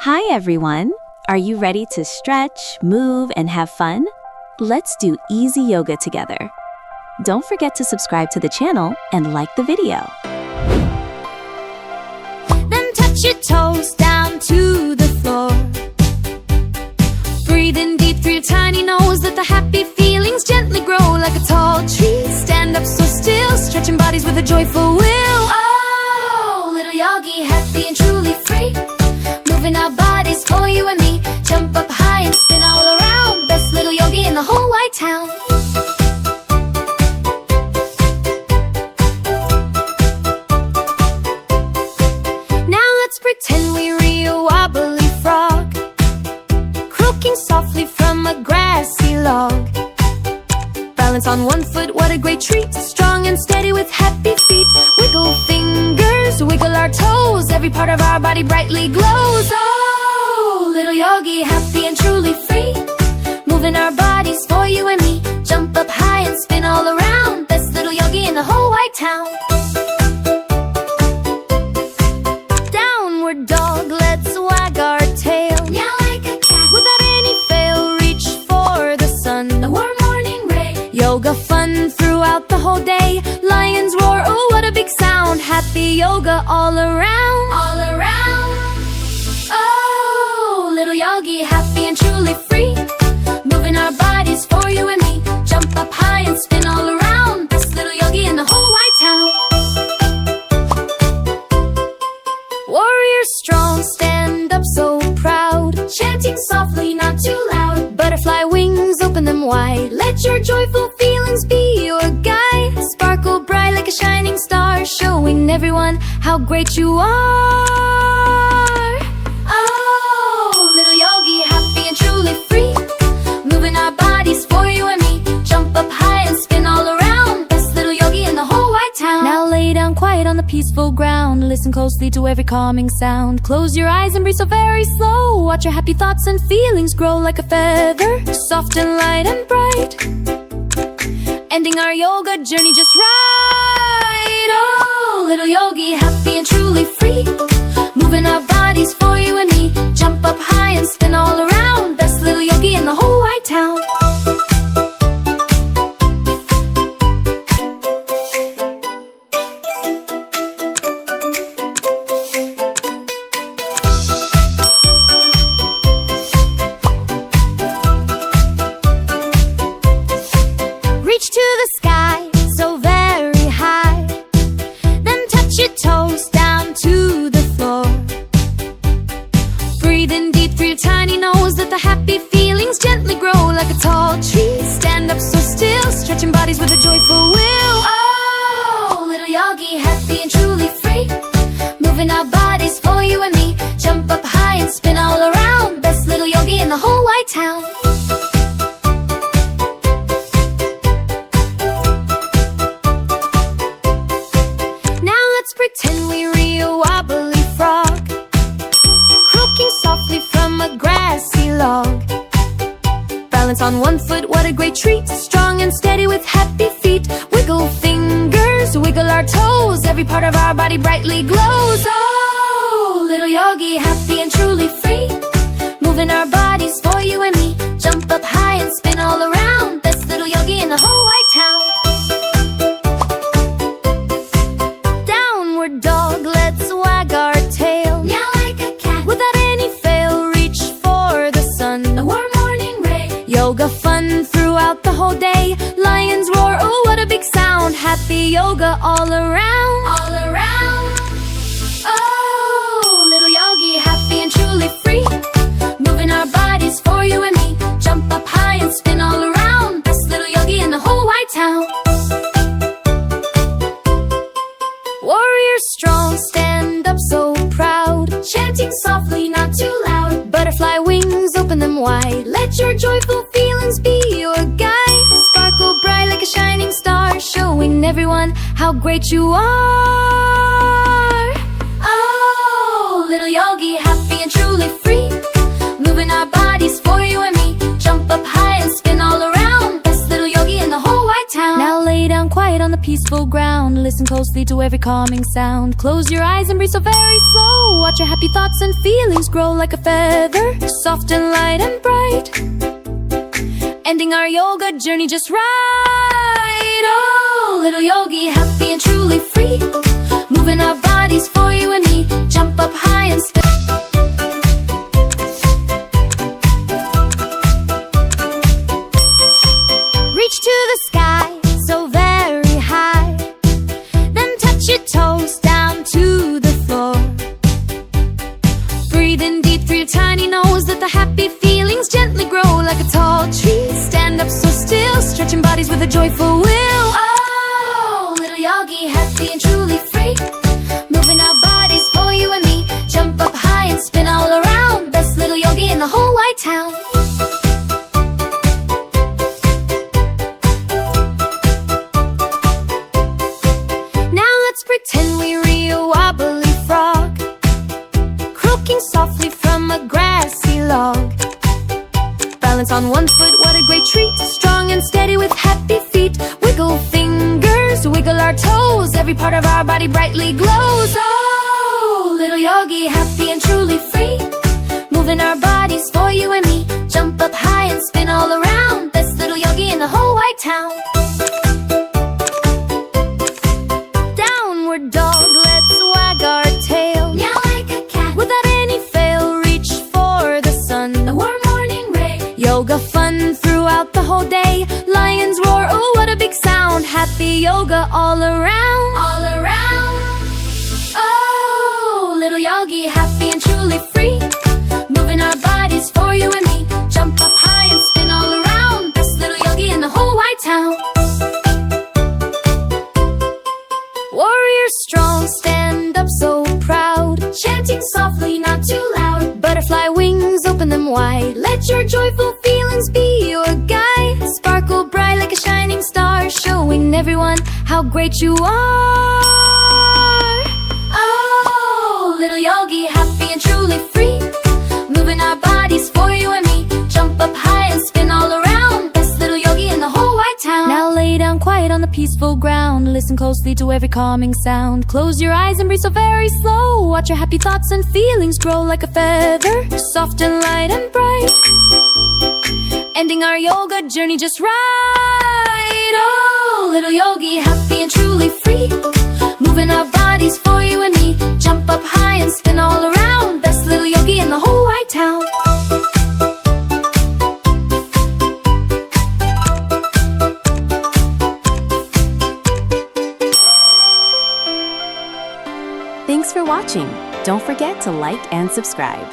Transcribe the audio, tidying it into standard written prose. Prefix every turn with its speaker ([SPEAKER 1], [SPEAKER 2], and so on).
[SPEAKER 1] Hi everyone! Are you ready to stretch, move, and have fun? Let's do easy yoga together. Don't forget to subscribe to the channel and like the video.
[SPEAKER 2] Then touch your toes down to the floor. Breathe in deep through your tiny nose. Let the happy feelings gently grow like a tall tree. Stand up so still, stretching bodies with a joyful will. Oh, little yogi, happy and truly free. Moving our bodies for you and me. Jump up high and spin all around. Best little yogi in the whole wide town. Now let's pretend we're a wobbly frog, croaking softly from a grassy log. Balance on one foot, what a great treat. Strong and steady with happy feet. Wiggle fingers, wiggle our toes. Every part of our body brightly glows. Oh, little yogi, happy and truly free. Moving our bodies for you and me. Jump up high and spin all around. Best little yogi in the whole wide town. Downward dog, let's wag our tail. Meow like a cat. Without any fail, reach for the sun. The warm morning ray. Yoga fun throughout the whole day. Lions roar, oh what a big sound. Happy yoga all around. All around. Oh, little yogi, happy and truly free. Moving our bodies for you and me. Jump up high and spin all around. Best little yogi in the whole wide town. Warrior strong, stand up so proud. Chanting softly, not too loud. Butterfly wings, open them wide. Let your joyful feelings be your guide. Sparkle bright like a shining star, showing everyone how great you are. Oh, little yogi, happy and truly free. Moving our bodies for you and me. Jump up high and spin all around. Best little yogi in the whole wide town. Now lay down quiet on the peaceful ground. Listen closely to every calming sound. Close your eyes and breathe so very slow. Watch your happy thoughts and feelings grow like a feather, soft and light and bright. Ending our yoga journey just right. Oh, little yogi, happy and truly free. Moving our bodies for you and me. Jump up high and spin all around. Best little yogi in the whole wide town. Reach to the sky, so very high. Then touch your toes down to the floor. Breathe in deep through your tiny nose. Let the happy feelings gently grow like a tall tree. Stand up so still, stretching bodies with a joyful will. Oh, little yogi, happy and truly free. Moving our bodies for you and me. Jump up high and spin all around. Best little yogi in the whole wide town. Pretend we're a wobbly frog, croaking softly from a grassy log. Balance on one foot, what a great treat. Strong and steady with happy feet. Wiggle fingers, wiggle our toes. Every part of our body brightly glows. Oh, little yogi, happy and truly free. Moving our bodies for you and me. Jump up high and spin all around. Best little yogi in the whole wide town. Dog, let's wag our tail. Meow like a cat. Without any fail, reach for the sun. The warm morning ray. Yoga fun throughout the whole day. Lions roar, oh what a big sound. Happy yoga all around. All around. Oh, little yogi, happy and truly free. Moving our bodies for you and me. Jump up high and spin all around. Best little yogi in the whole wide town. Warrior strong, stand up so proud. Chanting softly, not too loud. Butterfly wings, open them wide. Let your joyful feelings be your guide. Sparkle bright like a shining star, showing everyone how great you are. Oh, little yogi, happy and truly free. Moving our bodies for you and me. Jump up high and spin all around. Best little yogi in the whole wide town. Now lay down quiet on the peaceful peaceful ground. Listen closely to every calming sound. Close your eyes and breathe so very slow. Watch your happy thoughts and feelings grow like a feather, soft and light and bright. Ending our yoga journey just right. Oh, little yogi, happy and truly free. Moving our bodies for you and me. Jump up high and spin. Reach to the sky, so very high. Then touch your toes down to the floor. Breathe in deep through your tiny nose. Let the happy feelings gently grow like a tall tree. Stand up so still, stretching bodies with a joyful will. Oh, little yogi, happy and truly free. Moving our bodies for you and me. Jump up high and spin all around. Best little yogi in the whole wide town. Pretend we're a wobbly frog, croaking softly from a grassy log. Balance on one foot, what a great treat. Strong and steady with happy feet. Wiggle fingers, wiggle our toes. Every part of our body brightly glows. Oh, little yogi, happy and truly free. Moving our bodies for you and me. Jump up high and spin all around. Best little yogi in the whole wide town. Dog, let's wag our tail. Meow like a cat. Without any fail, reach for the sun. A warm morning ray. Yoga fun throughout the whole day. Lions roar, oh what a big sound. Happy yoga all around. All around. Oh, little yogi, happy and truly free. Moving our bodies for you and me. Jump up high and spin all around. Best little yogi in the whole wide town. Warrior strong, stand up so proud. Chanting softly, not too loud. Butterfly wings, open them wide. Let your joyful feelings be your guide. Sparkle bright like a shining star, showing everyone how great you are. Oh, little yogi, happy and truly free. Moving our bodies for you and me. Jump up high and spin all around. Best little yogi in the whole wide town. Now lay down quiet on the peaceful ground. Listen closely to every calming sound. Close your eyes and breathe so very slow. Watch your happy thoughts and feelings grow like a feather, soft and light and bright. Ending our yoga journey just right. Oh, little yogi, happy and truly free. Moving our bodies for you and me. Jump up high and spin all around. Best little yogi in the whole wide town.
[SPEAKER 1] Thanks for watching. Don't forget to like and subscribe.